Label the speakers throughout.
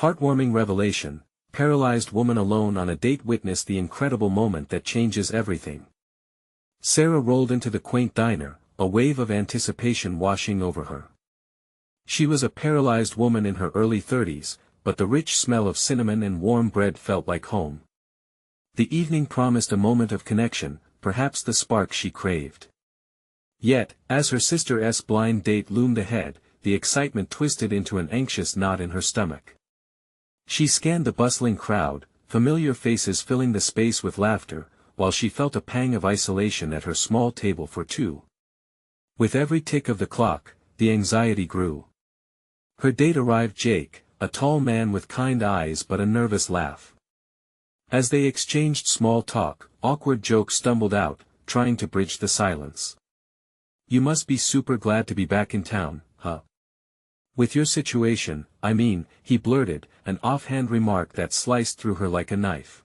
Speaker 1: Heartwarming revelation, paralyzed woman alone on a date witnessed the incredible moment that changes everything. Sarah rolled into the quaint diner, a wave of anticipation washing over her. She was a paralyzed woman in her early 30s, but the rich smell of cinnamon and warm bread felt like home. The evening promised a moment of connection, perhaps the spark she craved. Yet, as her sister's blind date loomed ahead, the excitement twisted into an anxious knot in her stomach. She scanned the bustling crowd, familiar faces filling the space with laughter, while she felt a pang of isolation at her small table for two. With every tick of the clock, the anxiety grew. Her date arrived: Jake, a tall man with kind eyes but a nervous laugh. As they exchanged small talk, awkward jokes stumbled out, trying to bridge the silence. "You must be super glad to be back in town, huh? With your situation, I mean," he blurted, an offhand remark that sliced through her like a knife.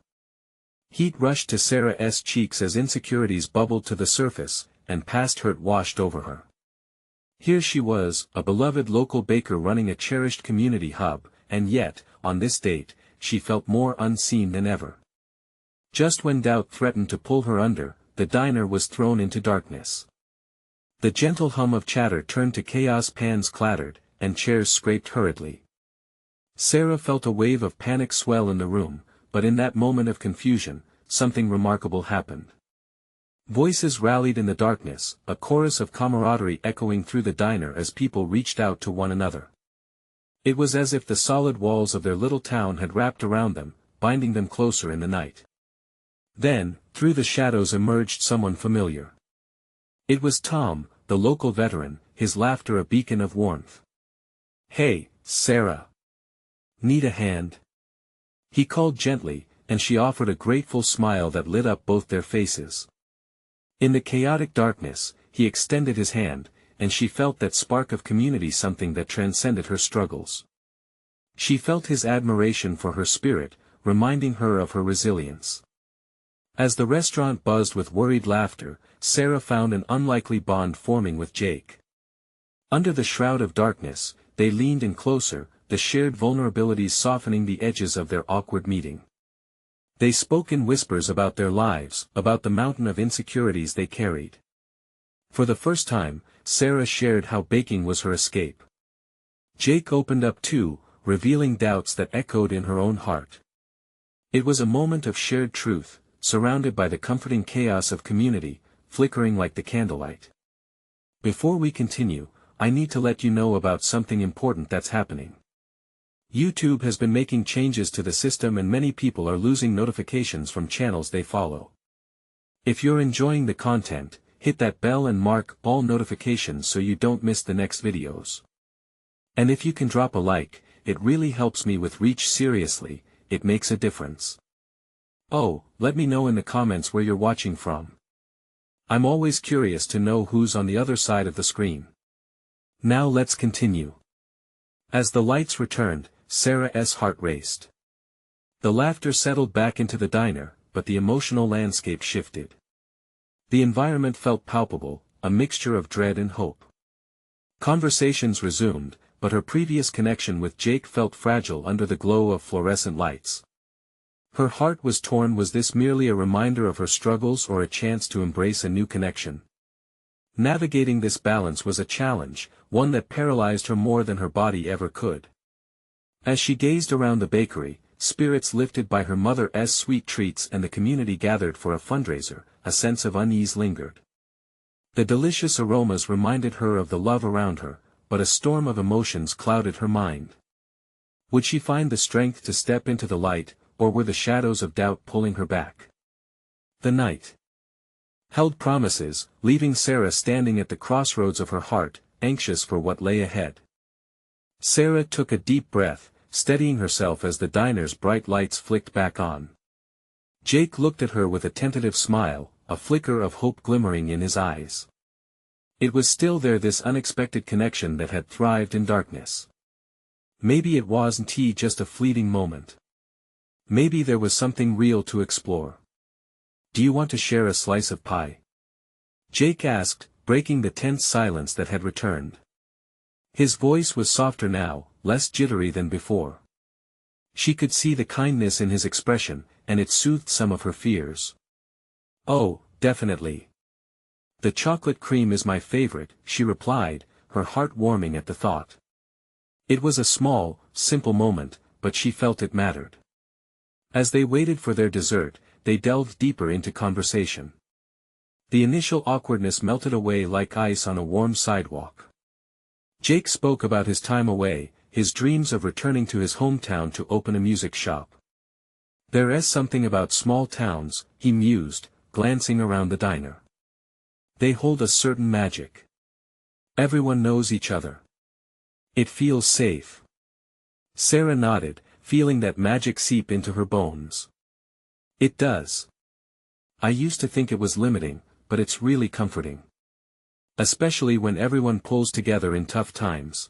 Speaker 1: Heat rushed to Sarah's cheeks as insecurities bubbled to the surface, and past hurt washed over her. Here she was, a beloved local baker running a cherished community hub, and yet, on this date, she felt more unseen than ever. Just when doubt threatened to pull her under, the diner was thrown into darkness. The gentle hum of chatter turned to chaos, pans clattered, and chairs scraped hurriedly. Sarah felt a wave of panic swell in the room, but in that moment of confusion, something remarkable happened. Voices rallied in the darkness, a chorus of camaraderie echoing through the diner as people reached out to one another. It was as if the solid walls of their little town had wrapped around them, binding them closer in the night. Then, through the shadows emerged someone familiar. It was Tom, the local veteran, his laughter a beacon of warmth. "Hey, Sarah. Need a hand?" He called gently, and she offered a grateful smile that lit up both their faces. In the chaotic darkness, he extended his hand, and she felt that spark of community, something that transcended her struggles. She felt his admiration for her spirit, reminding her of her resilience. As the restaurant buzzed with worried laughter, Sarah found an unlikely bond forming with Jake. Under the shroud of darkness, they leaned in closer, the shared vulnerabilities softening the edges of their awkward meeting. They spoke in whispers about their lives, about the mountain of insecurities they carried. For the first time, Sarah shared how baking was her escape. Jake opened up too, revealing doubts that echoed in her own heart. It was a moment of shared truth, surrounded by the comforting chaos of community, flickering like the candlelight. Before we continue, I need to let you know about something important that's happening. YouTube has been making changes to the system and many people are losing notifications from channels they follow. If you're enjoying the content, hit that bell and mark all notifications so you don't miss the next videos. And if you can drop a like, it really helps me with reach. Seriously, it makes a difference. Oh, let me know in the comments where you're watching from. I'm always curious to know who's on the other side of the screen. Now let's continue. As the lights returned, Sarah's heart raced. The laughter settled back into the diner, but the emotional landscape shifted. The environment felt palpable, a mixture of dread and hope. Conversations resumed, but her previous connection with Jake felt fragile under the glow of fluorescent lights. Her heart was torn. Was this merely a reminder of her struggles or a chance to embrace a new connection? Navigating this balance was a challenge, one that paralyzed her more than her body ever could. As she gazed around the bakery, spirits lifted by her mother's sweet treats and the community gathered for a fundraiser, a sense of unease lingered. The delicious aromas reminded her of the love around her, but a storm of emotions clouded her mind. Would she find the strength to step into the light, or were the shadows of doubt pulling her back? The night held promises, leaving Sarah standing at the crossroads of her heart, anxious for what lay ahead. Sarah took a deep breath, steadying herself as the diner's bright lights flicked back on. Jake looked at her with a tentative smile, a flicker of hope glimmering in his eyes. It was still there, this unexpected connection that had thrived in darkness. Maybe it wasn't just a fleeting moment. Maybe there was something real to explore. "Do you want to share a slice of pie?" Jake asked, breaking the tense silence that had returned. His voice was softer now, less jittery than before. She could see the kindness in his expression, and it soothed some of her fears. "Oh, definitely. The chocolate cream is my favorite," she replied, her heart warming at the thought. It was a small, simple moment, but she felt it mattered. As they waited for their dessert, they delved deeper into conversation. The initial awkwardness melted away like ice on a warm sidewalk. Jake spoke about his time away, his dreams of returning to his hometown to open a music shop. "There is something about small towns," he mused, glancing around the diner. "They hold a certain magic. Everyone knows each other. It feels safe." Sarah nodded, feeling that magic seep into her bones. "It does. I used to think it was limiting, but it's really comforting. Especially when everyone pulls together in tough times."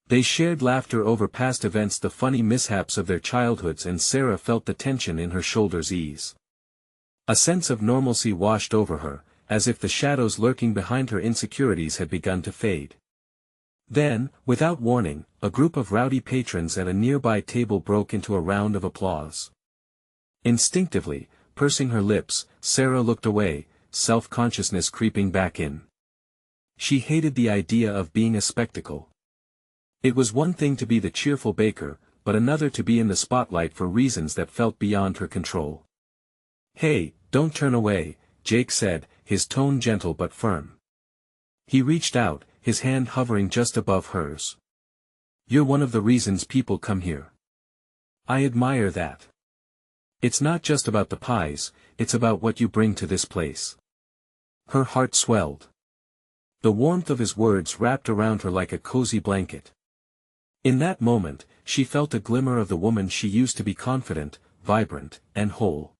Speaker 1: They shared laughter over past events, the funny mishaps of their childhoods, and Sarah felt the tension in her shoulders ease. A sense of normalcy washed over her, as if the shadows lurking behind her insecurities had begun to fade. Then, without warning, a group of rowdy patrons at a nearby table broke into a round of applause. Instinctively, pursing her lips, Sarah looked away, self-consciousness creeping back in. She hated the idea of being a spectacle. It was one thing to be the cheerful baker, but another to be in the spotlight for reasons that felt beyond her control. "Hey, don't turn away," Jake said, his tone gentle but firm. He reached out, his hand hovering just above hers. "You're one of the reasons people come here. I admire that. It's not just about the pies, it's about what you bring to this place." Her heart swelled. The warmth of his words wrapped around her like a cozy blanket. In that moment, she felt a glimmer of the woman she used to be, confident, vibrant, and whole.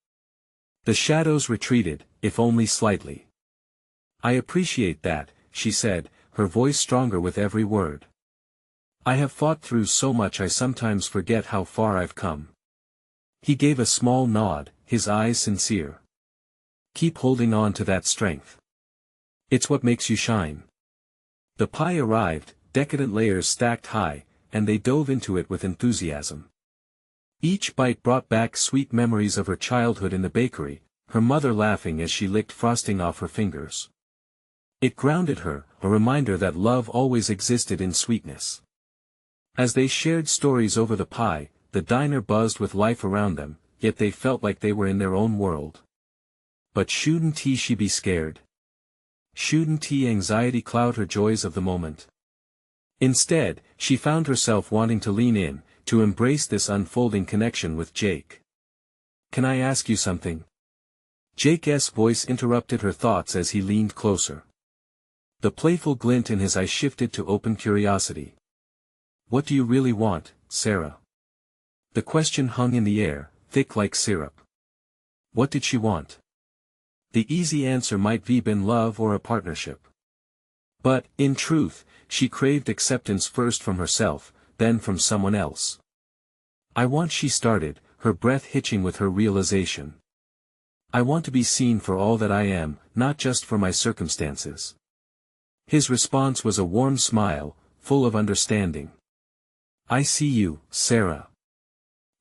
Speaker 1: The shadows retreated, if only slightly. "I appreciate that," she said, her voice stronger with every word. "I have fought through so much I sometimes forget how far I've come." He gave a small nod, his eyes sincere. "Keep holding on to that strength. It's what makes you shine." The pie arrived, decadent layers stacked high, and they dove into it with enthusiasm. Each bite brought back sweet memories of her childhood in the bakery, her mother laughing as she licked frosting off her fingers. It grounded her, a reminder that love always existed in sweetness. As they shared stories over the pie, the diner buzzed with life around them, yet they felt like they were in their own world. But shouldn't she be scared? Shouldn't anxiety cloud her joys of the moment? Instead, she found herself wanting to lean in, to embrace this unfolding connection with Jake. "Can I ask you something?" Jake's voice interrupted her thoughts as he leaned closer. The playful glint in his eye shifted to open curiosity. "What do you really want, Sarah?" The question hung in the air, thick like syrup. What did she want? The easy answer might have been love or a partnership. But, in truth, she craved acceptance first from herself, then from someone else. "I want," she started, her breath hitching with her realization. "I want to be seen for all that I am, not just for my circumstances." His response was a warm smile, full of understanding. "I see you, Sarah.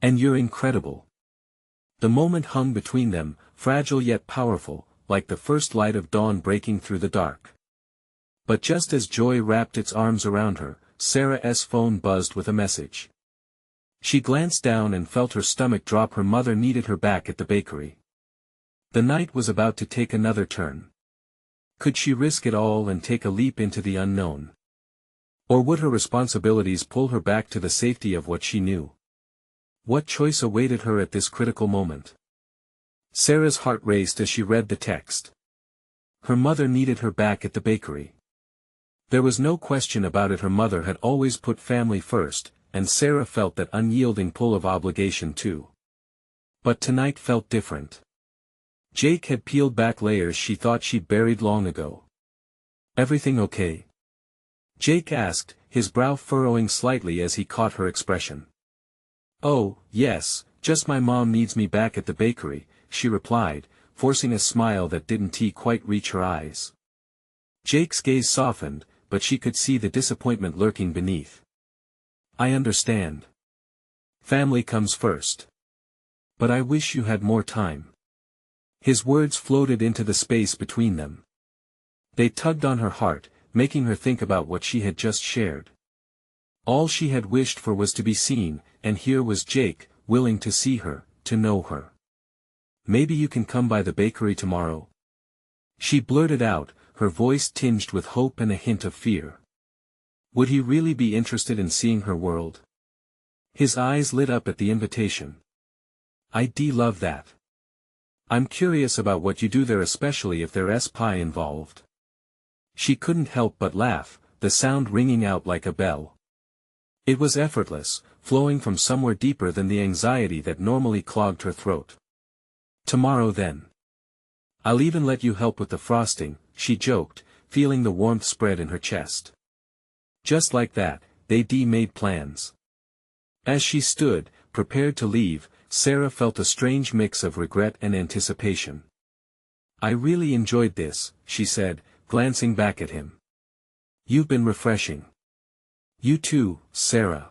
Speaker 1: And you're incredible." The moment hung between them, fragile yet powerful, like the first light of dawn breaking through the dark. But just as joy wrapped its arms around her, Sarah's phone buzzed with a message. She glanced down and felt her stomach drop. Her mother needed her back at the bakery. The night was about to take another turn. Could she risk it all and take a leap into the unknown? Or would her responsibilities pull her back to the safety of what she knew? What choice awaited her at this critical moment? Sarah's heart raced as she read the text. Her mother needed her back at the bakery. There was no question about it, her mother had always put family first, and Sarah felt that unyielding pull of obligation too. But tonight felt different. Jake had peeled back layers she thought she'd buried long ago. "Everything okay?" Jake asked, his brow furrowing slightly as he caught her expression. "Oh, yes, just my mom needs me back at the bakery," she replied, forcing a smile that didn't quite reach her eyes. Jake's gaze softened, but she could see the disappointment lurking beneath. "I understand. Family comes first. But I wish you had more time. His words floated into the space between them. They tugged on her heart, making her think about what she had just shared. All she had wished for was to be seen, and here was Jake, willing to see her, to know her. Maybe you can come by the bakery tomorrow? She blurted out, her voice tinged with hope and a hint of fear. Would he really be interested in seeing her world? His eyes lit up at the invitation. I'd love that. I'm curious about what you do there, especially if there's pie involved. She couldn't help but laugh, the sound ringing out like a bell. It was effortless, flowing from somewhere deeper than the anxiety that normally clogged her throat. Tomorrow then. I'll even let you help with the frosting, she joked, feeling the warmth spread in her chest. Just like that, they made plans. As she stood, prepared to leave, Sarah felt a strange mix of regret and anticipation. I really enjoyed this, she said, glancing back at him. You've been refreshing. You too, Sarah.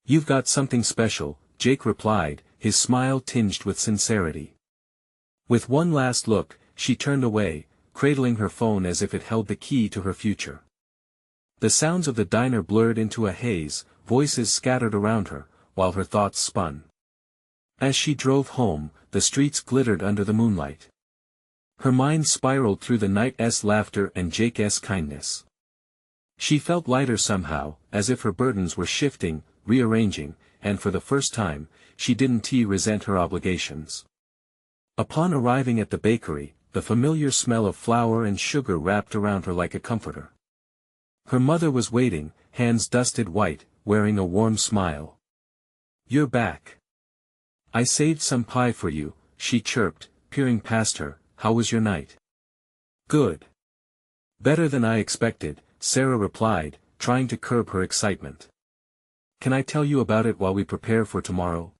Speaker 1: You've got something special, Jake replied, his smile tinged with sincerity. With one last look, she turned away, cradling her phone as if it held the key to her future. The sounds of the diner blurred into a haze, voices scattered around her, while her thoughts spun. As she drove home, the streets glittered under the moonlight. Her mind spiraled through the night's laughter and Jake's kindness. She felt lighter somehow, as if her burdens were shifting, rearranging, and for the first time, she didn't resent her obligations. Upon arriving at the bakery, the familiar smell of flour and sugar wrapped around her like a comforter. Her mother was waiting, hands dusted white, wearing a warm smile. You're back. I saved some pie for you, she chirped, peering past her. How was your night? Good. Better than I expected, Sarah replied, trying to curb her excitement. Can I tell you about it while we prepare for tomorrow?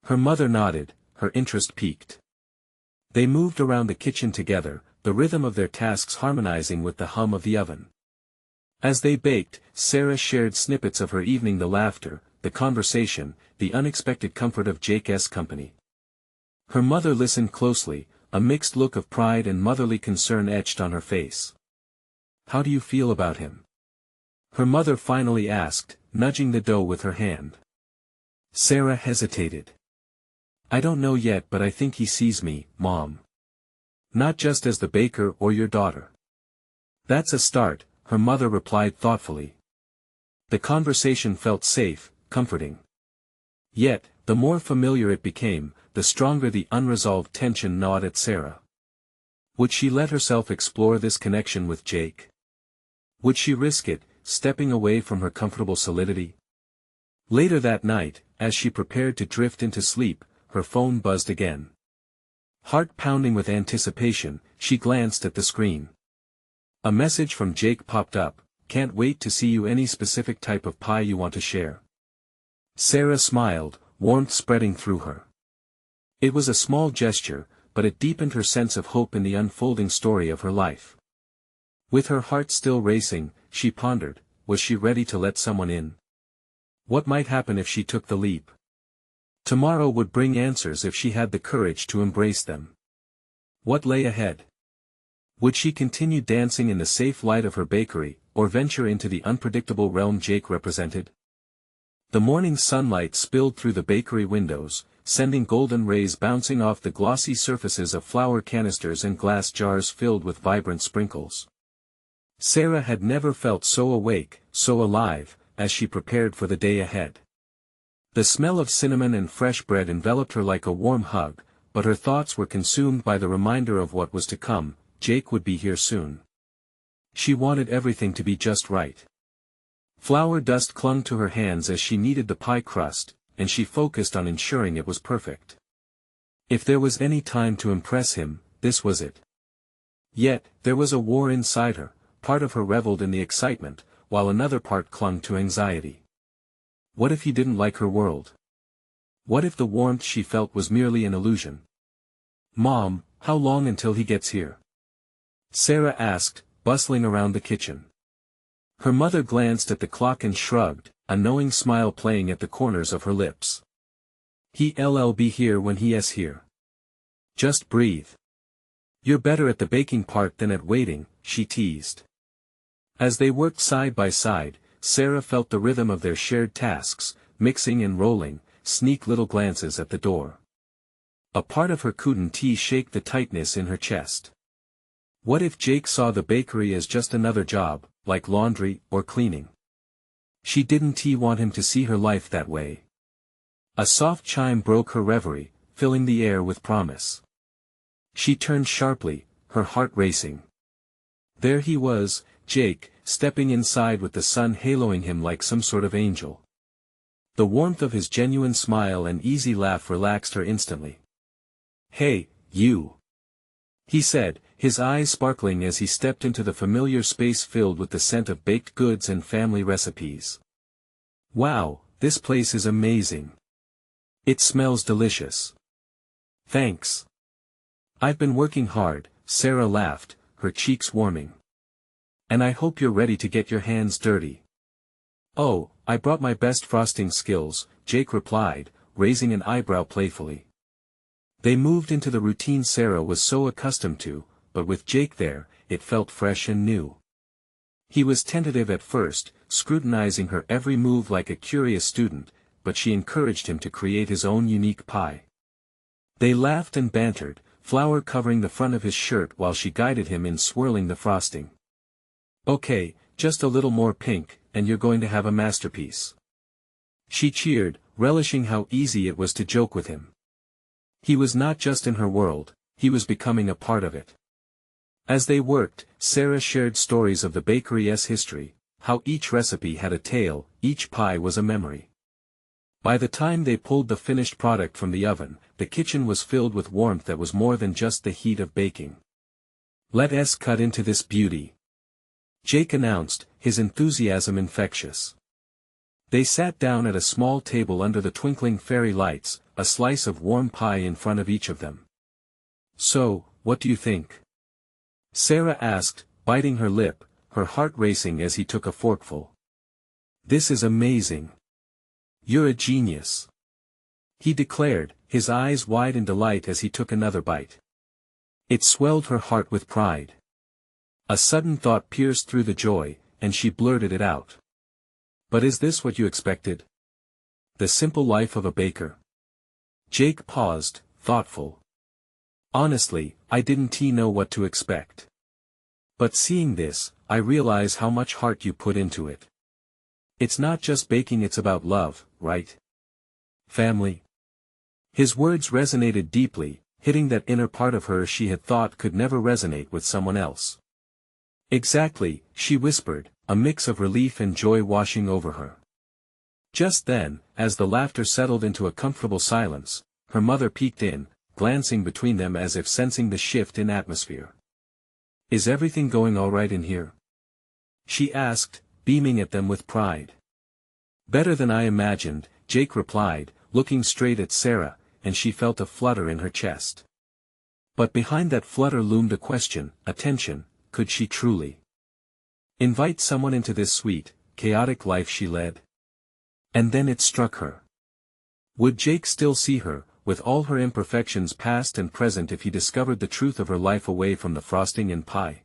Speaker 1: Her mother nodded, her interest piqued. They moved around the kitchen together, the rhythm of their tasks harmonizing with the hum of the oven. As they baked, Sarah shared snippets of her evening, the laughter, the conversation, the unexpected comfort of Jake's company. Her mother listened closely, a mixed look of pride and motherly concern etched on her face. How do you feel about him? Her mother finally asked, nudging the dough with her hand. Sarah hesitated. I don't know yet, but I think he sees me, Mom. Not just as the baker or your daughter. That's a start, her mother replied thoughtfully. The conversation felt safe, comforting. Yet, the more familiar it became, the stronger the unresolved tension gnawed at Sarah. Would she let herself explore this connection with Jake? Would she risk it, stepping away from her comfortable solidity? Later that night, as she prepared to drift into sleep, her phone buzzed again. Heart pounding with anticipation, she glanced at the screen. A message from Jake popped up. Can't wait to see you. Any specific type of pie you want to share? Sarah smiled, warmth spreading through her. It was a small gesture, but it deepened her sense of hope in the unfolding story of her life. With her heart still racing, she pondered, was she ready to let someone in? What might happen if she took the leap? Tomorrow would bring answers if she had the courage to embrace them. What lay ahead? Would she continue dancing in the safe light of her bakery, or venture into the unpredictable realm Jake represented? The morning sunlight spilled through the bakery windows, sending golden rays bouncing off the glossy surfaces of flour canisters and glass jars filled with vibrant sprinkles. Sarah had never felt so awake, so alive, as she prepared for the day ahead. The smell of cinnamon and fresh bread enveloped her like a warm hug, but her thoughts were consumed by the reminder of what was to come. Jake would be here soon. She wanted everything to be just right. Flour dust clung to her hands as she kneaded the pie crust, and she focused on ensuring it was perfect. If there was any time to impress him, this was it. Yet, there was a war inside her. Part of her reveled in the excitement, while another part clung to anxiety. What if he didn't like her world? What if the warmth she felt was merely an illusion? Mom, how long until he gets here? Sarah asked, bustling around the kitchen. Her mother glanced at the clock and shrugged, a knowing smile playing at the corners of her lips. He'll be here when he's here. Just breathe. You're better at the baking part than at waiting, she teased. As they worked side by side, Sarah felt the rhythm of their shared tasks, mixing and rolling, sneak little glances at the door. A part of her couldn't shake the tightness in her chest. What if Jake saw the bakery as just another job, like laundry or cleaning? She didn't want him to see her life that way. A soft chime broke her reverie, filling the air with promise. She turned sharply, her heart racing. There he was, Jake, stepping inside with the sun haloing him like some sort of angel. The warmth of his genuine smile and easy laugh relaxed her instantly. "Hey, you," he said, his eyes sparkling as he stepped into the familiar space filled with the scent of baked goods and family recipes. "Wow, this place is amazing. It smells delicious." "Thanks. I've been working hard," Sarah laughed, her cheeks warming. "And I hope you're ready to get your hands dirty." "Oh, I brought my best frosting skills," Jake replied, raising an eyebrow playfully. They moved into the routine Sarah was so accustomed to, but with Jake there, it felt fresh and new. He was tentative at first, scrutinizing her every move like a curious student, but she encouraged him to create his own unique pie. They laughed and bantered, flour covering the front of his shirt while she guided him in swirling the frosting. "Okay, just a little more pink, and you're going to have a masterpiece." She cheered, relishing how easy it was to joke with him. He was not just in her world, he was becoming a part of it. As they worked, Sarah shared stories of the bakery's history, how each recipe had a tale, each pie was a memory. By the time they pulled the finished product from the oven, the kitchen was filled with warmth that was more than just the heat of baking. "Let's cut into this beauty," Jake announced, his enthusiasm infectious. They sat down at a small table under the twinkling fairy lights, a slice of warm pie in front of each of them. "So, what do you think?" Sarah asked, biting her lip, her heart racing as he took a forkful. "This is amazing. You're a genius," he declared, his eyes wide in delight as he took another bite. It swelled her heart with pride. A sudden thought pierced through the joy, and she blurted it out. "But is this what you expected? The simple life of a baker?" Jake paused, thoughtful. "Honestly, I didn't know what to expect. But seeing this, I realize how much heart you put into it. It's not just baking, it's about love, right? Family." His words resonated deeply, hitting that inner part of her she had thought could never resonate with someone else. "Exactly," she whispered, a mix of relief and joy washing over her. Just then, as the laughter settled into a comfortable silence, her mother peeked in, glancing between them as if sensing the shift in atmosphere. "Is everything going all right in here?" she asked, beaming at them with pride. "Better than I imagined," Jake replied, looking straight at Sarah, and she felt a flutter in her chest. But behind that flutter loomed a question, a tension: could she truly invite someone into this sweet, chaotic life she led? And then it struck her. Would Jake still see her, with all her imperfections past and present, if he discovered the truth of her life away from the frosting and pie?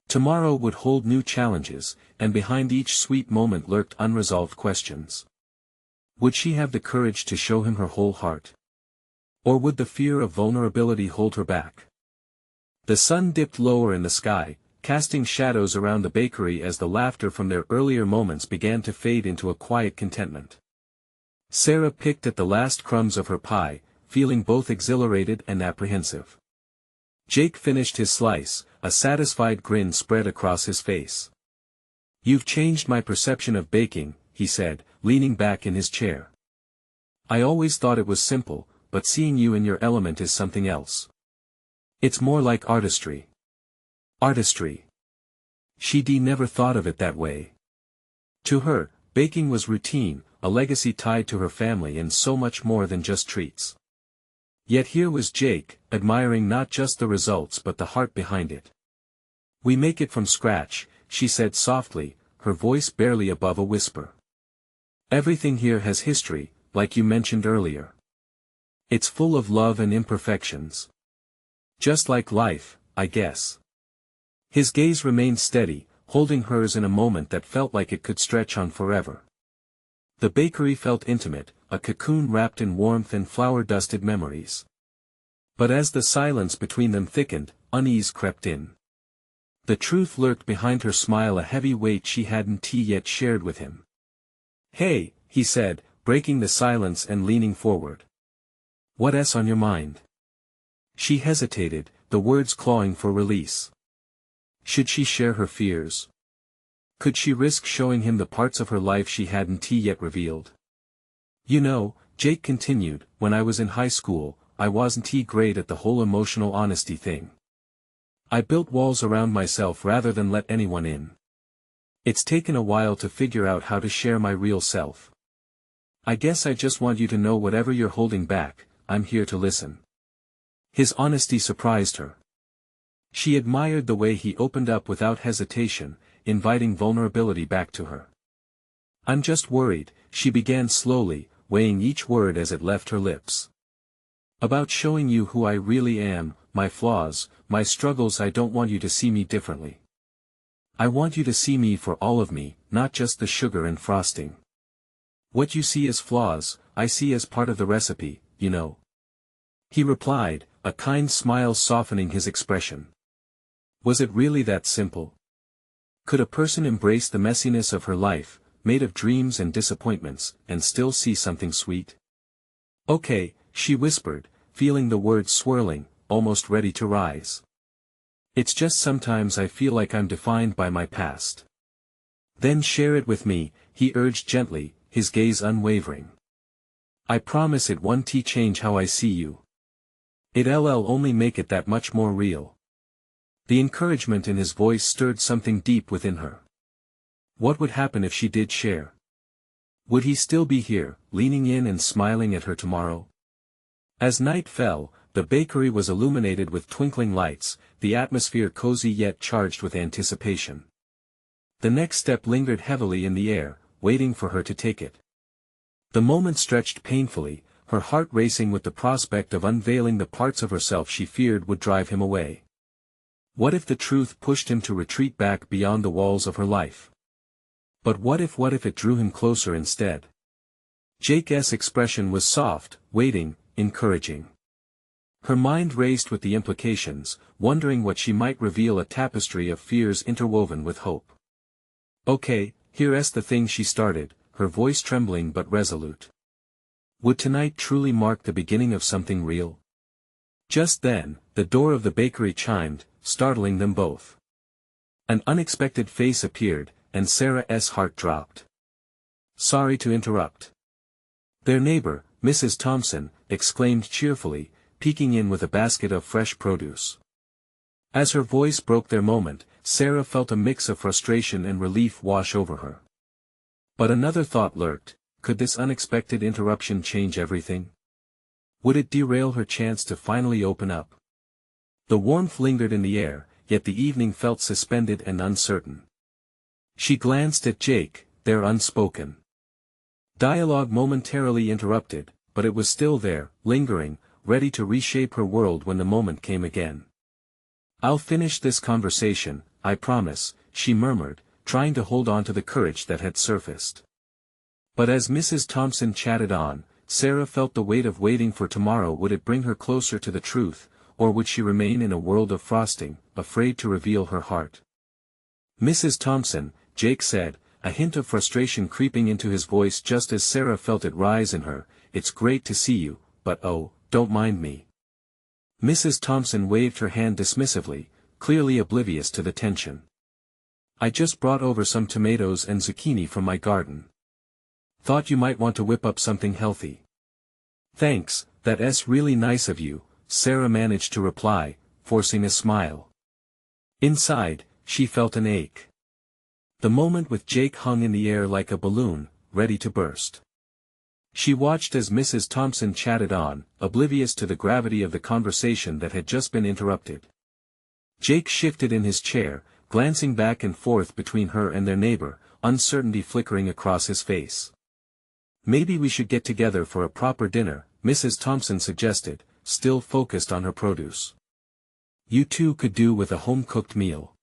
Speaker 1: Tomorrow would hold new challenges, and behind each sweet moment lurked unresolved questions. Would she have the courage to show him her whole heart? Or would the fear of vulnerability hold her back? The sun dipped lower in the sky, casting shadows around the bakery as the laughter from their earlier moments began to fade into a quiet contentment. Sarah picked at the last crumbs of her pie, feeling both exhilarated and apprehensive. Jake finished his slice, a satisfied grin spread across his face. "You've changed my perception of baking," he said, leaning back in his chair. "I always thought it was simple, but seeing you in your element is something else. It's more like artistry." Artistry. She'd never thought of it that way. To her, baking was routine, a legacy tied to her family, and so much more than just treats. Yet here was Jake, admiring not just the results but the heart behind it. "We make it from scratch," she said softly, her voice barely above a whisper. Everything here has history, like you mentioned earlier. It's full of love and imperfections. Just like life, I guess. His gaze remained steady, holding hers in a moment that felt like it could stretch on forever. The bakery felt intimate, a cocoon wrapped in warmth and flower-dusted memories. But as the silence between them thickened, unease crept in. The truth lurked behind her smile, a heavy weight she hadn't yet shared with him. "Hey," he said, breaking the silence and leaning forward. "What's on your mind?" She hesitated, the words clawing for release. Should she share her fears? Could she risk showing him the parts of her life she hadn't yet revealed? "You know," Jake continued, "when I was in high school, I wasn't great at the whole emotional honesty thing. I built walls around myself rather than let anyone in. It's taken a while to figure out how to share my real self. I guess I just want you to know whatever you're holding back, I'm here to listen." His honesty surprised her. She admired the way he opened up without hesitation, inviting vulnerability back to her. "I'm just worried," she began slowly, weighing each word as it left her lips. "About showing you who I really am, my flaws, my struggles. I don't want you to see me differently. I want you to see me for all of me, not just the sugar and frosting. What you see as flaws, I see as part of the recipe, you know." He replied, a kind smile softening his expression. Was it really that simple? Could a person embrace the messiness of her life, made of dreams and disappointments, and still see something sweet? "Okay," she whispered, feeling the words swirling, almost ready to rise. "It's just sometimes I feel like I'm defined by my past." "Then share it with me," he urged gently, his gaze unwavering. "I promise it won't change how I see you. It'll only make it that much more real." The encouragement in his voice stirred something deep within her. What would happen if she did share? Would he still be here, leaning in and smiling at her tomorrow? As night fell, the bakery was illuminated with twinkling lights, the atmosphere cozy yet charged with anticipation. The next step lingered heavily in the air, waiting for her to take it. The moment stretched painfully, her heart racing with the prospect of unveiling the parts of herself she feared would drive him away. What if the truth pushed him to retreat back beyond the walls of her life? But what if it drew him closer instead? Jake's expression was soft, waiting, encouraging. Her mind raced with the implications, wondering what she might reveal, a tapestry of fears interwoven with hope. "Okay, here's the thing," she started, her voice trembling but resolute. Would tonight truly mark the beginning of something real? Just then, the door of the bakery chimed, startling them both. An unexpected face appeared, and Sarah's heart dropped. "Sorry to interrupt." Their neighbor, Mrs. Thompson, exclaimed cheerfully, peeking in with a basket of fresh produce. As her voice broke their moment, Sarah felt a mix of frustration and relief wash over her. But another thought lurked: could this unexpected interruption change everything? Would it derail her chance to finally open up? The warmth lingered in the air, yet the evening felt suspended and uncertain. She glanced at Jake, their unspoken dialogue momentarily interrupted, but it was still there, lingering, ready to reshape her world when the moment came again. "I'll finish this conversation, I promise," she murmured, trying to hold on to the courage that had surfaced. But as Mrs. Thompson chatted on, Sarah felt the weight of waiting for tomorrow. Would it bring her closer to the truth, or would she remain in a world of frosting, afraid to reveal her heart? "Mrs. Thompson," Jake said, a hint of frustration creeping into his voice just as Sarah felt it rise in her, "it's great to see you, but oh, don't mind me." Mrs. Thompson waved her hand dismissively, clearly oblivious to the tension. "I just brought over some tomatoes and zucchini from my garden. Thought you might want to whip up something healthy." "Thanks, that's really nice of you," Sarah managed to reply, forcing a smile. Inside, she felt an ache. The moment with Jake hung in the air like a balloon, ready to burst. She watched as Mrs. Thompson chatted on, oblivious to the gravity of the conversation that had just been interrupted. Jake shifted in his chair, glancing back and forth between her and their neighbor, uncertainty flickering across his face. Maybe we should get together for a proper dinner, Mrs. Thompson suggested, still focused on her produce. You two could do with a home-cooked meal.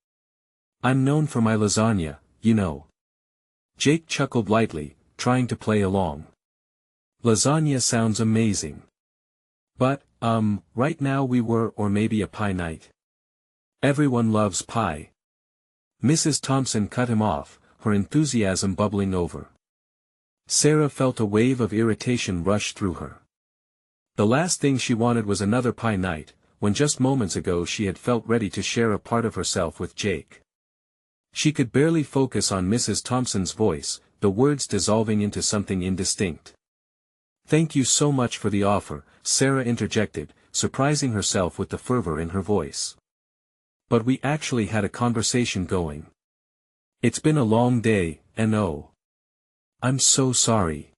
Speaker 1: I'm known for my lasagna, you know. Jake chuckled lightly, trying to play along. Lasagna sounds amazing. But, right now we were or maybe a pie night. Everyone loves pie. Mrs. Thompson cut him off, her enthusiasm bubbling over. Sarah felt a wave of irritation rush through her. The last thing she wanted was another pie night, when just moments ago she had felt ready to share a part of herself with Jake. She could barely focus on Mrs. Thompson's voice, the words dissolving into something indistinct. Thank you so much for the offer, Sarah interjected, surprising herself with the fervor in her voice. But we actually had a conversation going. It's been a long day, and oh. I'm so sorry.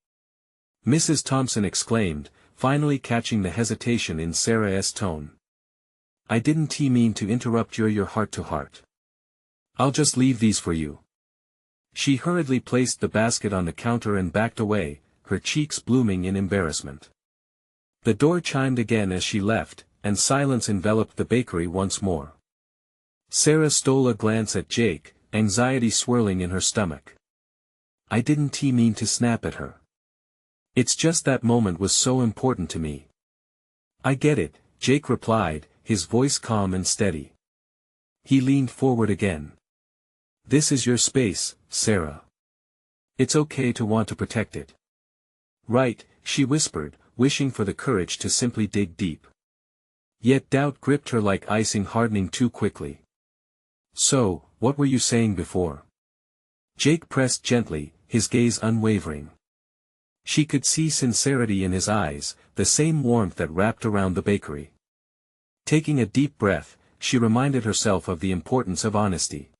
Speaker 1: Mrs. Thompson exclaimed, finally catching the hesitation in Sarah's tone. I didn't mean to interrupt your heart-to-heart. I'll just leave these for you. She hurriedly placed the basket on the counter and backed away, her cheeks blooming in embarrassment. The door chimed again as she left, and silence enveloped the bakery once more. Sarah stole a glance at Jake, anxiety swirling in her stomach. I didn't mean to snap at her. It's just that moment was so important to me. I get it, Jake replied, his voice calm and steady. He leaned forward again. This is your space, Sarah. It's okay to want to protect it. Right, she whispered, wishing for the courage to simply dig deep. Yet doubt gripped her like icing hardening too quickly. So, what were you saying before? Jake pressed gently, his gaze unwavering. She could see sincerity in his eyes, the same warmth that wrapped around the bakery. Taking a deep breath, she reminded herself of the importance of honesty.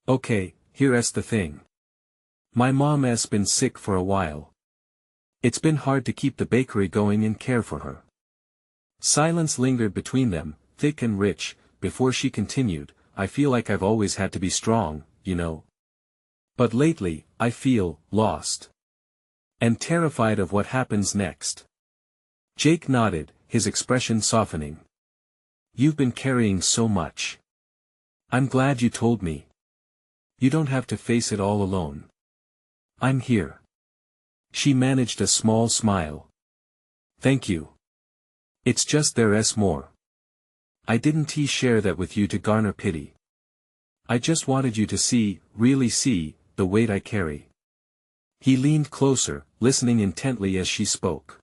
Speaker 1: Okay, here's the thing. My mom's been sick for a while. It's been hard to keep the bakery going and care for her. Silence lingered between them, thick and rich, before she continued, I feel like I've always had to be strong, you know. But lately, I feel lost. And terrified of what happens next. Jake nodded, his expression softening. You've been carrying so much. I'm glad you told me. You don't have to face it all alone. I'm here. She managed a small smile. Thank you. It's just there's more. I didn't share that with you to garner pity. I just wanted you to see, really see, the weight I carry. He leaned closer, listening intently as she spoke.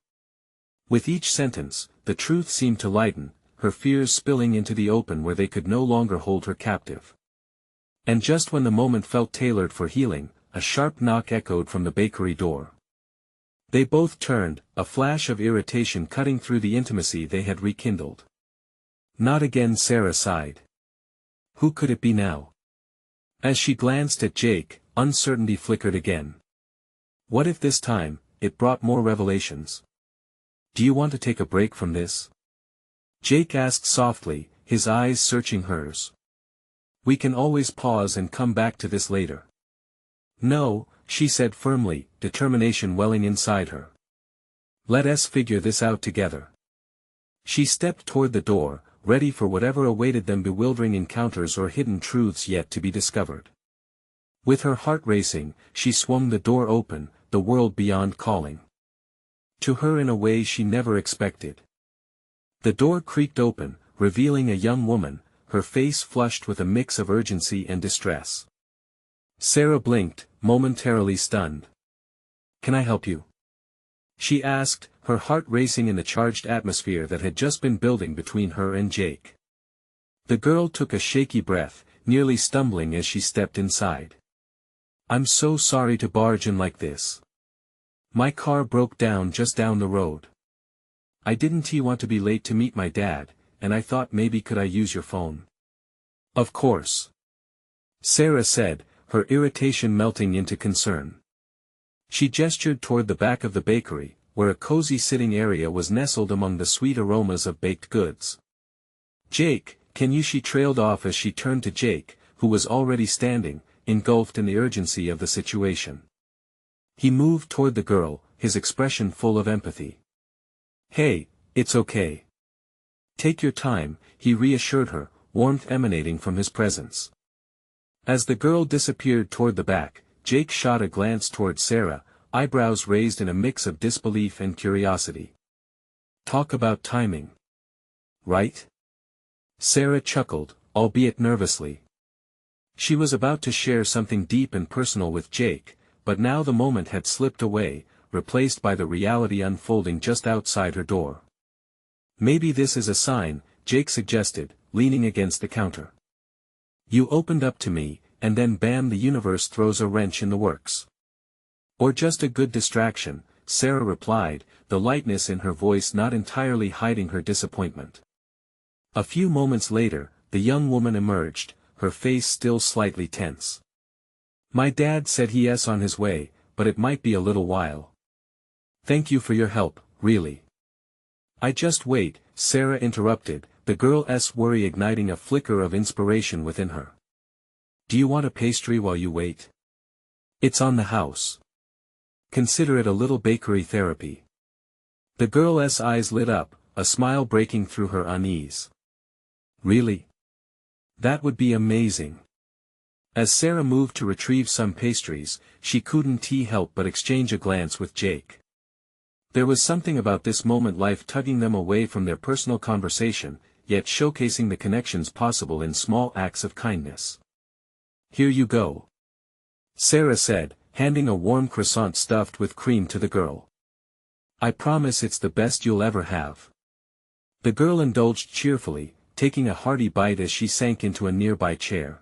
Speaker 1: With each sentence, the truth seemed to lighten, her fears spilling into the open where they could no longer hold her captive. And just when the moment felt tailored for healing, a sharp knock echoed from the bakery door. They both turned, a flash of irritation cutting through the intimacy they had rekindled. Not again, Sarah sighed. Who could it be now? As she glanced at Jake, uncertainty flickered again. What if this time, it brought more revelations? Do you want to take a break from this? Jake asked softly, his eyes searching hers. We can always pause and come back to this later. No, she said firmly, determination welling inside her. Let us figure this out together. She stepped toward the door, ready for whatever awaited them, bewildering encounters or hidden truths yet to be discovered. With her heart racing, she swung the door open, the world beyond calling. To her in a way she never expected. The door creaked open, revealing a young woman, her face flushed with a mix of urgency and distress. Sarah blinked, momentarily stunned. Can I help you? She asked, her heart racing in the charged atmosphere that had just been building between her and Jake. The girl took a shaky breath, nearly stumbling as she stepped inside. I'm so sorry to barge in like this. My car broke down just down the road. I didn't want to be late to meet my dad, and I thought maybe could I use your phone? Of course. Sarah said, her irritation melting into concern. She gestured toward the back of the bakery, where a cozy sitting area was nestled among the sweet aromas of baked goods. Jake, can you? She trailed off as she turned to Jake, who was already standing, engulfed in the urgency of the situation. He moved toward the girl, his expression full of empathy. "Hey, it's okay. Take your time," he reassured her, warmth emanating from his presence. As the girl disappeared toward the back, Jake shot a glance toward Sarah, eyebrows raised in a mix of disbelief and curiosity. "Talk about timing. Right?" Sarah chuckled, albeit nervously. She was about to share something deep and personal with Jake, but now the moment had slipped away, replaced by the reality unfolding just outside her door. "Maybe this is a sign," Jake suggested, leaning against the counter. "You opened up to me, and then bam, the universe throws a wrench in the works." "Or just a good distraction," Sarah replied, the lightness in her voice not entirely hiding her disappointment. A few moments later, the young woman emerged, her face still slightly tense. "My dad said he's on his way, but it might be a little while." "Thank you for your help, really." "I just wait," Sarah interrupted, the girl's worry igniting a flicker of inspiration within her. "Do you want a pastry while you wait? It's on the house. Consider it a little bakery therapy." The girl's eyes lit up, a smile breaking through her unease. "Really? That would be amazing." As Sarah moved to retrieve some pastries, she couldn't help but exchange a glance with Jake. There was something about this moment, life tugging them away from their personal conversation, yet showcasing the connections possible in small acts of kindness. "Here you go," Sarah said, handing a warm croissant stuffed with cream to the girl. "I promise it's the best you'll ever have." The girl indulged cheerfully, taking a hearty bite as she sank into a nearby chair.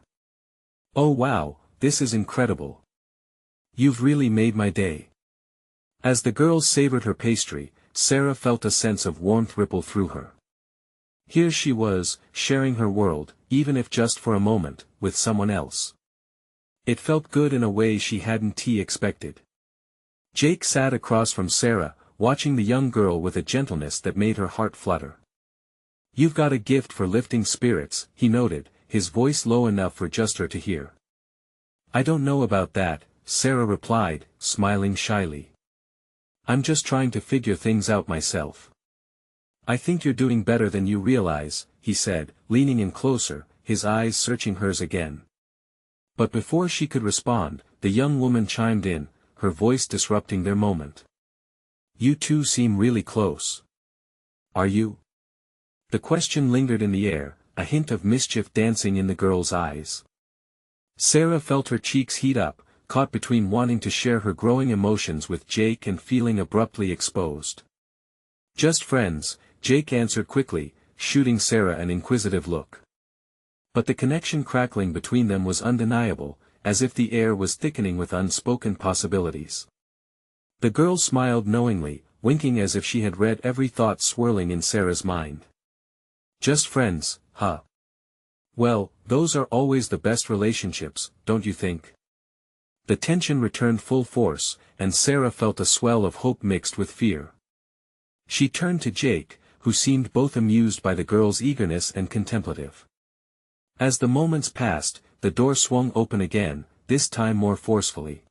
Speaker 1: "Oh wow, this is incredible. You've really made my day." As the girl savored her pastry, Sarah felt a sense of warmth ripple through her. Here she was, sharing her world, even if just for a moment, with someone else. It felt good in a way she hadn't expected. Jake sat across from Sarah, watching the young girl with a gentleness that made her heart flutter. "You've got a gift for lifting spirits," he noted, his voice low enough for just her to hear. "I don't know about that," Sarah replied, smiling shyly. "I'm just trying to figure things out myself." "I think you're doing better than you realize," he said, leaning in closer, his eyes searching hers again. But before she could respond, the young woman chimed in, her voice disrupting their moment. "You two seem really close. Are you?" The question lingered in the air, a hint of mischief dancing in the girl's eyes. Sarah felt her cheeks heat up, caught between wanting to share her growing emotions with Jake and feeling abruptly exposed. "Just friends," Jake answered quickly, shooting Sarah an inquisitive look. But the connection crackling between them was undeniable, as if the air was thickening with unspoken possibilities. The girl smiled knowingly, winking as if she had read every thought swirling in Sarah's mind. "Just friends, huh? Well, those are always the best relationships, don't you think?" The tension returned full force, and Sarah felt a swell of hope mixed with fear. She turned to Jake, who seemed both amused by the girl's eagerness and contemplative. As the moments passed, the door swung open again, this time more forcefully.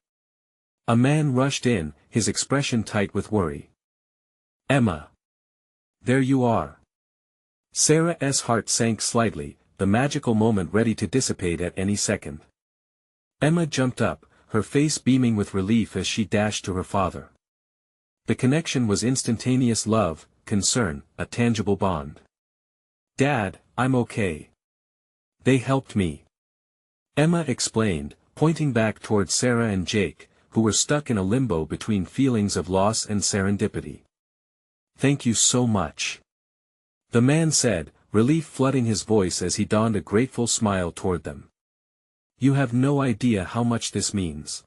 Speaker 1: A man rushed in, his expression tight with worry. "Emma! There you are!" Sarah's heart sank slightly, the magical moment ready to dissipate at any second. Emma jumped up, her face beaming with relief as she dashed to her father. The connection was instantaneous: love, concern, a tangible bond. "Dad, I'm okay. They helped me," Emma explained, pointing back toward Sarah and Jake, who were stuck in a limbo between feelings of loss and serendipity. "Thank you so much," the man said, relief flooding his voice as he donned a grateful smile toward them. "You have no idea how much this means."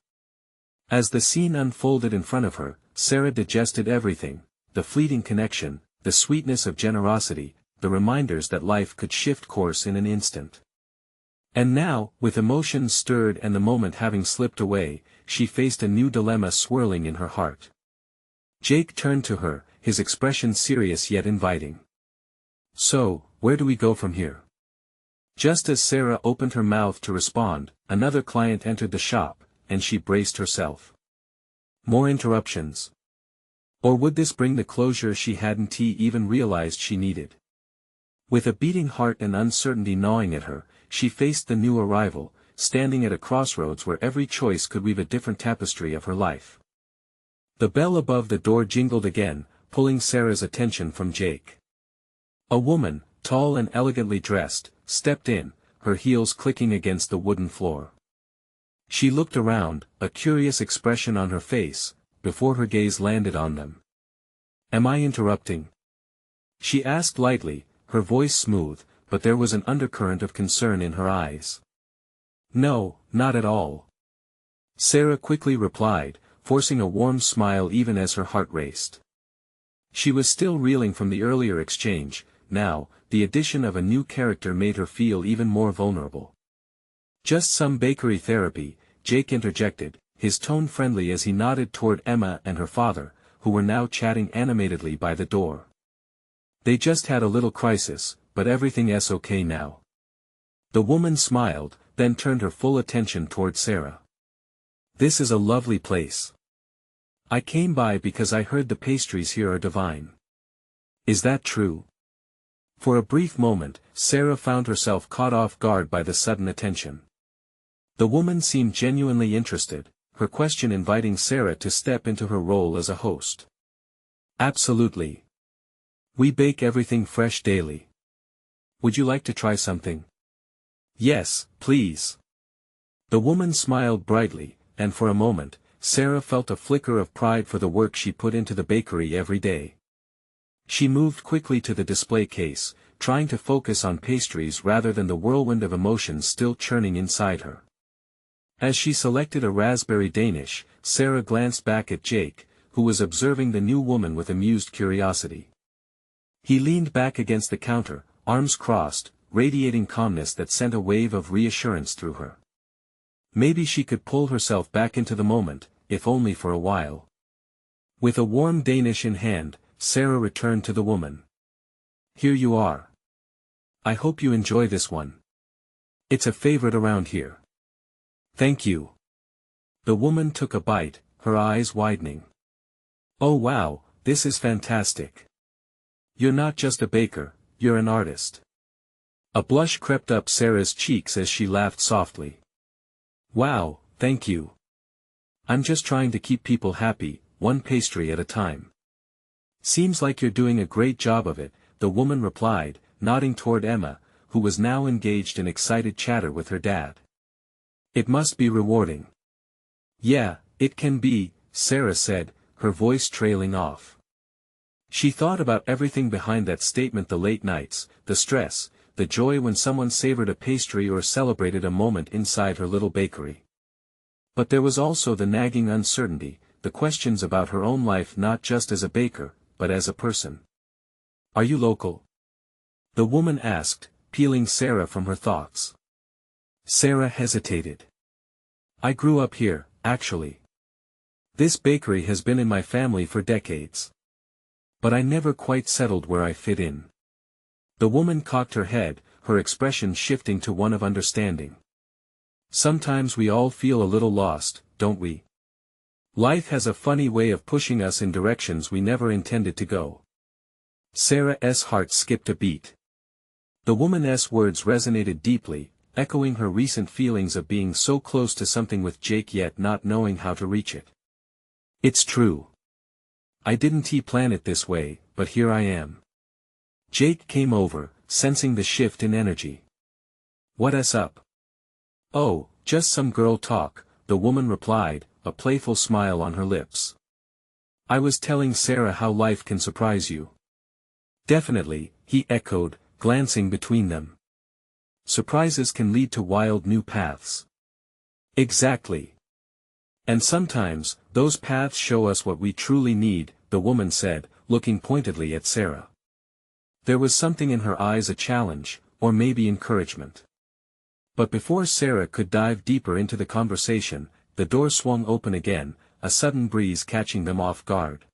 Speaker 1: As the scene unfolded in front of her, Sarah digested everything: the fleeting connection, the sweetness of generosity, the reminders that life could shift course in an instant. And now, with emotions stirred and the moment having slipped away, she faced a new dilemma swirling in her heart. Jake turned to her, his expression serious yet inviting. "So, where do we go from here?" Just as Sarah opened her mouth to respond, another client entered the shop, and she braced herself. More interruptions. Or would this bring the closure she hadn't even realized she needed? With a beating heart and uncertainty gnawing at her, she faced the new arrival, standing at a crossroads where every choice could weave a different tapestry of her life. The bell above the door jingled again, pulling Sarah's attention from Jake. A woman, tall and elegantly dressed, stepped in, her heels clicking against the wooden floor. She looked around, a curious expression on her face, before her gaze landed on them. "Am I interrupting?" she asked lightly, her voice smooth, but there was an undercurrent of concern in her eyes. "No, not at all," Sarah quickly replied, forcing a warm smile even as her heart raced. She was still reeling from the earlier exchange. Now, the addition of a new character made her feel even more vulnerable. "Just some bakery therapy," Jake interjected, his tone friendly as he nodded toward Emma and her father, who were now chatting animatedly by the door. "They just had a little crisis, but everything's okay now." The woman smiled, then turned her full attention toward Sarah. "This is a lovely place. I came by because I heard the pastries here are divine. Is that true?" For a brief moment, Sarah found herself caught off guard by the sudden attention. The woman seemed genuinely interested, her question inviting Sarah to step into her role as a host. "Absolutely. We bake everything fresh daily. Would you like to try something?" "Yes, please." The woman smiled brightly, and for a moment, Sarah felt a flicker of pride for the work she put into the bakery every day. She moved quickly to the display case, trying to focus on pastries rather than the whirlwind of emotions still churning inside her. As she selected a raspberry Danish, Sarah glanced back at Jake, who was observing the new woman with amused curiosity. He leaned back against the counter, arms crossed, radiating calmness that sent a wave of reassurance through her. Maybe she could pull herself back into the moment, if only for a while. With a warm Danish in hand, Sarah returned to the woman. "Here you are. I hope you enjoy this one. It's a favorite around here." "Thank you." The woman took a bite, her eyes widening. "Oh wow, this is fantastic. You're not just a baker, you're an artist." A blush crept up Sarah's cheeks as she laughed softly. "Wow, thank you. I'm just trying to keep people happy, one pastry at a time." "Seems like you're doing a great job of it," the woman replied, nodding toward Emma, who was now engaged in excited chatter with her dad. "It must be rewarding." "Yeah, it can be," Sarah said, her voice trailing off. She thought about everything behind that statement: the late nights, the stress, the joy when someone savored a pastry or celebrated a moment inside her little bakery. But there was also the nagging uncertainty, the questions about her own life, not just as a baker, but as a person. "Are you local?" the woman asked, peeling Sarah from her thoughts. Sarah hesitated. "I grew up here, actually. This bakery has been in my family for decades. But I never quite settled where I fit in." The woman cocked her head, her expression shifting to one of understanding. "Sometimes we all feel a little lost, don't we? Life has a funny way of pushing us in directions we never intended to go." Sarah's heart skipped a beat. The woman's words resonated deeply, echoing her recent feelings of being so close to something with Jake yet not knowing how to reach it. "It's true. I didn't plan it this way, but here I am." Jake came over, sensing the shift in energy. "What's up?" "Oh, just some girl talk," the woman replied, a playful smile on her lips. "I was telling Sarah how life can surprise you." "Definitely," he echoed, glancing between them. "Surprises can lead to wild new paths." "Exactly. And sometimes, those paths show us what we truly need," the woman said, looking pointedly at Sarah. There was something in her eyes, a challenge, or maybe encouragement. But before Sarah could dive deeper into the conversation, the door swung open again, a sudden breeze catching them off guard.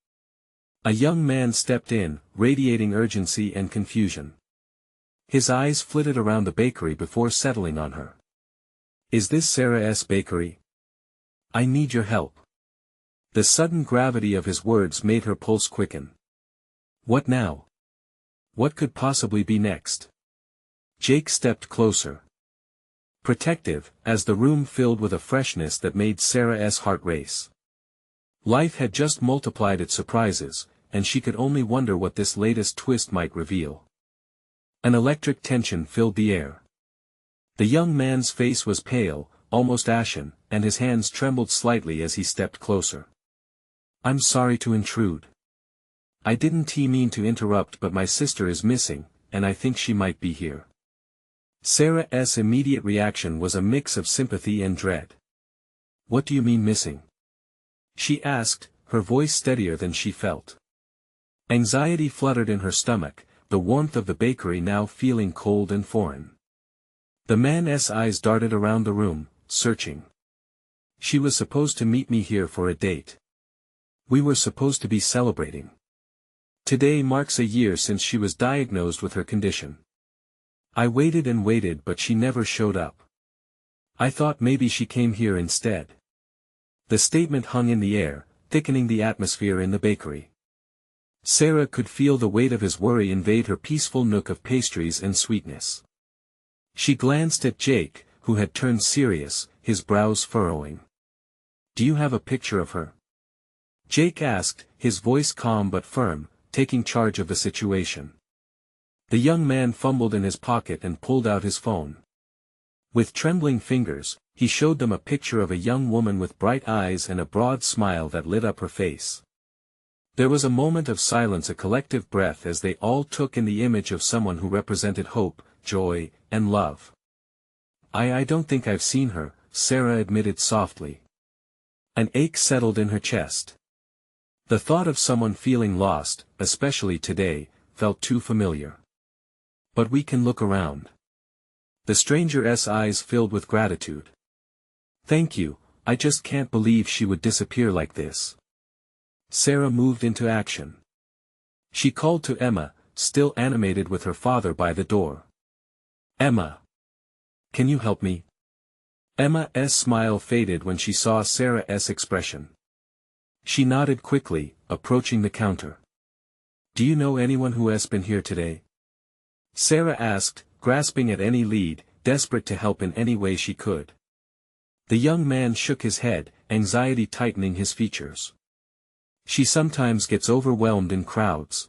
Speaker 1: A young man stepped in, radiating urgency and confusion. His eyes flitted around the bakery before settling on her. "Is this Sarah's bakery? I need your help." The sudden gravity of his words made her pulse quicken. What now? What could possibly be next? Jake stepped closer. Protective, as the room filled with a freshness that made Sarah's heart race. Life had just multiplied its surprises, and she could only wonder what this latest twist might reveal. An electric tension filled the air. The young man's face was pale, almost ashen, and his hands trembled slightly as he stepped closer. "I'm sorry to intrude. I didn't mean to interrupt, but my sister is missing, and I think she might be here." Sarah's immediate reaction was a mix of sympathy and dread. "What do you mean missing?" she asked, her voice steadier than she felt. Anxiety fluttered in her stomach, the warmth of the bakery now feeling cold and foreign. The man's eyes darted around the room, searching. "She was supposed to meet me here for a date. We were supposed to be celebrating. Today marks a year since she was diagnosed with her condition. I waited and waited, but she never showed up. I thought maybe she came here instead." The statement hung in the air, thickening the atmosphere in the bakery. Sarah could feel the weight of his worry invade her peaceful nook of pastries and sweetness. She glanced at Jake, who had turned serious, his brows furrowing. "Do you have a picture of her?" Jake asked, his voice calm but firm, taking charge of the situation. The young man fumbled in his pocket and pulled out his phone. With trembling fingers, he showed them a picture of a young woman with bright eyes and a broad smile that lit up her face. There was a moment of silence, a collective breath, as they all took in the image of someone who represented hope, joy, and love. I don't think I've seen her," Sarah admitted softly. An ache settled in her chest. The thought of someone feeling lost, especially today, felt too familiar. "But we can look around." The stranger's eyes filled with gratitude. "Thank you, I just can't believe she would disappear like this." Sarah moved into action. She called to Emma, still animated with her father by the door. "Emma. Can you help me?" Emma's smile faded when she saw Sarah's expression. She nodded quickly, approaching the counter. "Do you know anyone who has been here today?" Sarah asked, grasping at any lead, desperate to help in any way she could. The young man shook his head, anxiety tightening his features. "She sometimes gets overwhelmed in crowds.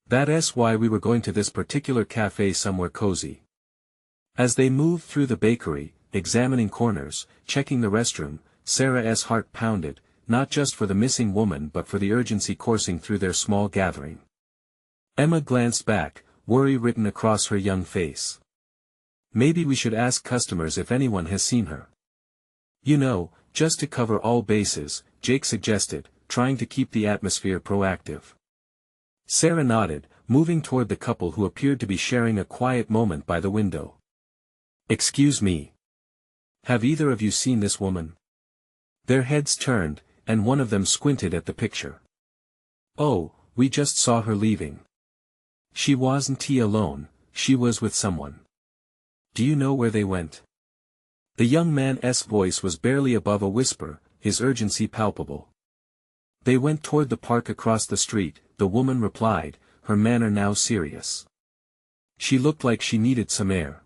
Speaker 1: That's why we were going to this particular cafe, somewhere cozy." As they moved through the bakery, examining corners, checking the restroom, Sarah's heart pounded, not just for the missing woman but for the urgency coursing through their small gathering. Emma glanced back, worry written across her young face. "Maybe we should ask customers if anyone has seen her. You know, just to cover all bases," Jake suggested, trying to keep the atmosphere proactive. Sarah nodded, moving toward the couple who appeared to be sharing a quiet moment by the window. "Excuse me. Have either of you seen this woman?" Their heads turned, and one of them squinted at the picture. "Oh, we just saw her leaving. She wasn't alone, she was with someone." "Do you know where they went?" The young man's voice was barely above a whisper, his urgency palpable. "They went toward the park across the street," the woman replied, her manner now serious. "She looked like she needed some air."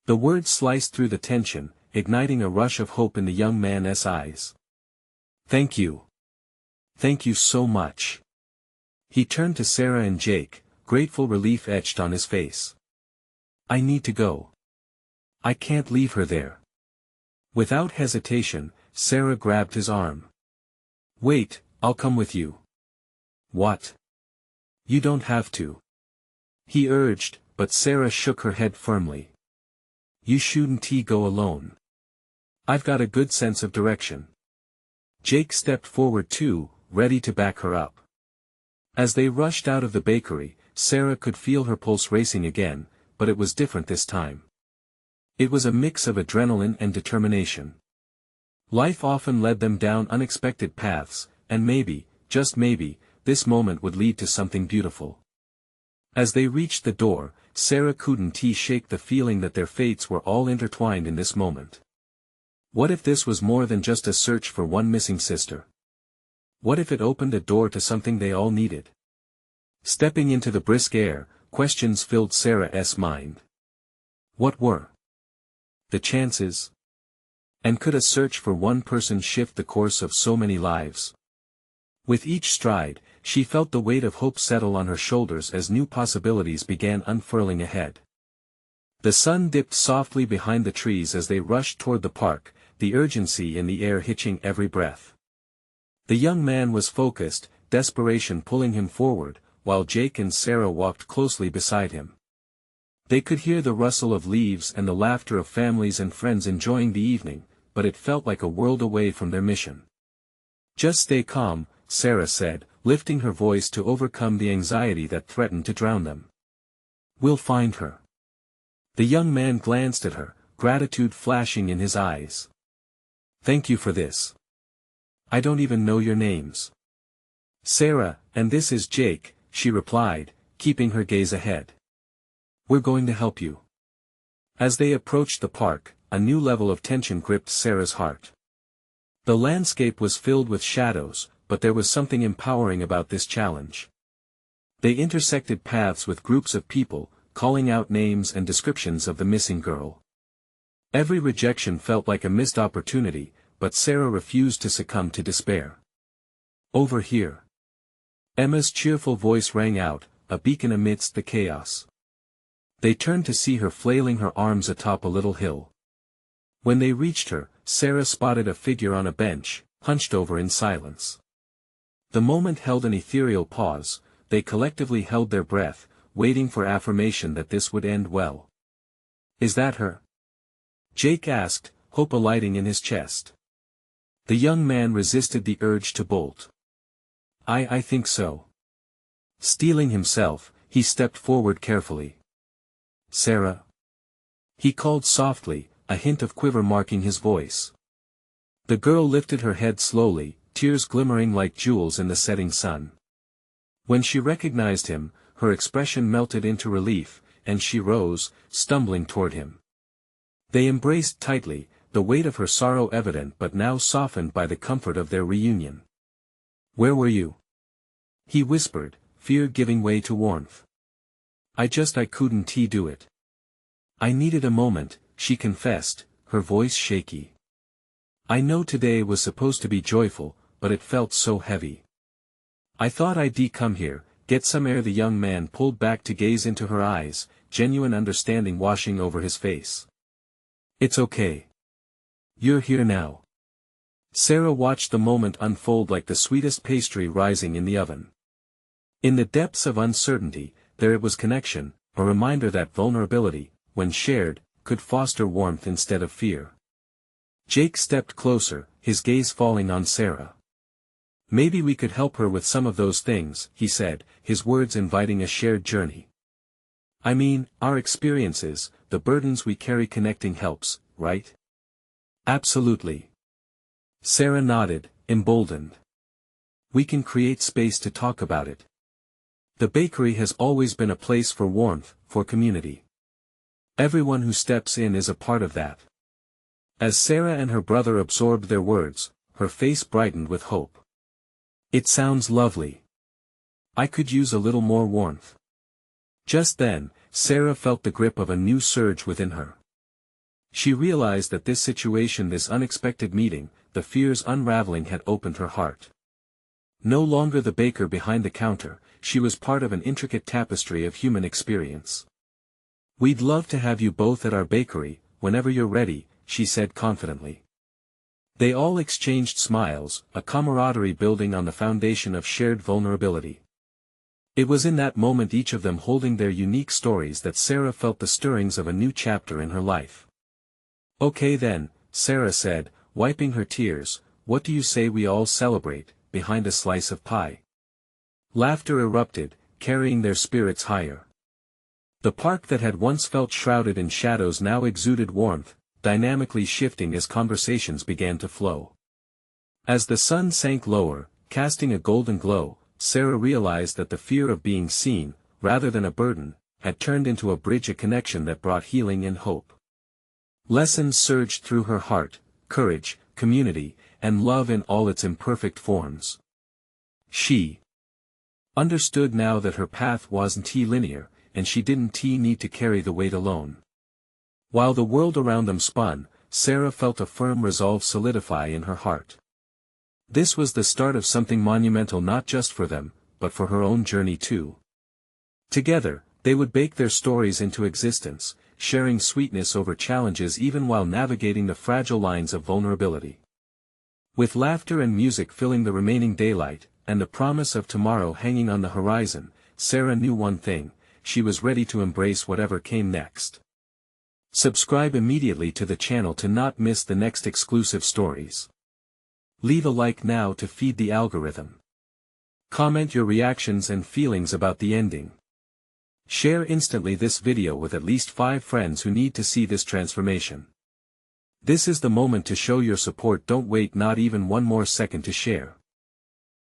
Speaker 1: The words sliced through the tension, igniting a rush of hope in the young man's eyes. "Thank you. Thank you so much." He turned to Sarah and Jake, grateful relief etched on his face. "I need to go. I can't leave her there." Without hesitation, Sarah grabbed his arm. "Wait, I'll come with you." "What? You don't have to," he urged, but Sarah shook her head firmly. "You shouldn't go alone. I've got a good sense of direction." Jake stepped forward too, ready to back her up. As they rushed out of the bakery, Sarah could feel her pulse racing again, but it was different this time. It was a mix of adrenaline and determination. Life often led them down unexpected paths, and maybe, just maybe, this moment would lead to something beautiful. As they reached the door, Sarah couldn't shake the feeling that their fates were all intertwined in this moment. What if this was more than just a search for one missing sister? What if it opened a door to something they all needed? Stepping into the brisk air, questions filled Sarah's mind. What were the chances? And could a search for one person shift the course of so many lives? With each stride, she felt the weight of hope settle on her shoulders as new possibilities began unfurling ahead. The sun dipped softly behind the trees as they rushed toward the park, the urgency in the air hitching every breath. The young man was focused, desperation pulling him forward, while Jake and Sarah walked closely beside him. They could hear the rustle of leaves and the laughter of families and friends enjoying the evening, but it felt like a world away from their mission. Just stay calm, Sarah said, lifting her voice to overcome the anxiety that threatened to drown them. We'll find her. The young man glanced at her, gratitude flashing in his eyes. Thank you for this. I don't even know your names. Sarah, and this is Jake, she replied, keeping her gaze ahead. We're going to help you. As they approached the park, a new level of tension gripped Sarah's heart. The landscape was filled with shadows, but there was something empowering about this challenge. They intersected paths with groups of people, calling out names and descriptions of the missing girl. Every rejection felt like a missed opportunity, but Sarah refused to succumb to despair. Over here. Emma's cheerful voice rang out, a beacon amidst the chaos. They turned to see her flailing her arms atop a little hill. When they reached her, Sarah spotted a figure on a bench, hunched over in silence. The moment held an ethereal pause, they collectively held their breath, waiting for affirmation that this would end well. Is that her? Jake asked, hope alighting in his chest. The young man resisted the urge to bolt. I think so. Steeling himself, he stepped forward carefully. Sarah? He called softly, a hint of quiver marking his voice. The girl lifted her head slowly, tears glimmering like jewels in the setting sun. When she recognized him, her expression melted into relief, and she rose, stumbling toward him. They embraced tightly, the weight of her sorrow evident but now softened by the comfort of their reunion. Where were you? He whispered, fear giving way to warmth. I couldn't do it. I needed a moment, she confessed, her voice shaky. I know today was supposed to be joyful, but it felt so heavy. I thought I'd come here, get some air. The young man pulled back to gaze into her eyes, genuine understanding washing over his face. It's okay. You're here now. Sarah watched the moment unfold like the sweetest pastry rising in the oven. In the depths of uncertainty, there was connection, a reminder that vulnerability, when shared, could foster warmth instead of fear. Jake stepped closer, his gaze falling on Sarah. Maybe we could help her with some of those things, he said, his words inviting a shared journey. I mean, our experiences, the burdens we carry. Connecting helps, right? Absolutely. Sarah nodded, emboldened. We can create space to talk about it. The bakery has always been a place for warmth, for community. Everyone who steps in is a part of that. As Sarah and her brother absorbed their words, her face brightened with hope. It sounds lovely. I could use a little more warmth. Just then, Sarah felt the grip of a new surge within her. She realized that this situation, this unexpected meeting, the fears unraveling had opened her heart. No longer the baker behind the counter, she was part of an intricate tapestry of human experience. We'd love to have you both at our bakery, whenever you're ready, she said confidently. They all exchanged smiles, a camaraderie building on the foundation of shared vulnerability. It was in that moment, each of them holding their unique stories, that Sarah felt the stirrings of a new chapter in her life. Okay then, Sarah said, wiping her tears, what do you say we all celebrate, behind a slice of pie? Laughter erupted, carrying their spirits higher. The park that had once felt shrouded in shadows now exuded warmth, dynamically shifting as conversations began to flow. As the sun sank lower, casting a golden glow, Sarah realized that the fear of being seen, rather than a burden, had turned into a bridge, a connection that brought healing and hope. Lessons surged through her heart, courage, community, and love in all its imperfect forms. She understood now that her path wasn't linear, and she didn't need to carry the weight alone. While the world around them spun, Sarah felt a firm resolve solidify in her heart. This was the start of something monumental not just for them, but for her own journey too. Together, they would bake their stories into existence, sharing sweetness over challenges even while navigating the fragile lines of vulnerability. With laughter and music filling the remaining daylight, and the promise of tomorrow hanging on the horizon, Sarah knew one thing: she was ready to embrace whatever came next. Subscribe immediately to the channel to not miss the next exclusive stories. Leave a like now to feed the algorithm. Comment your reactions and feelings about the ending. Share instantly this video with at least 5 friends who need to see this transformation. This is the moment to show your support. Don't wait not even one more second to share.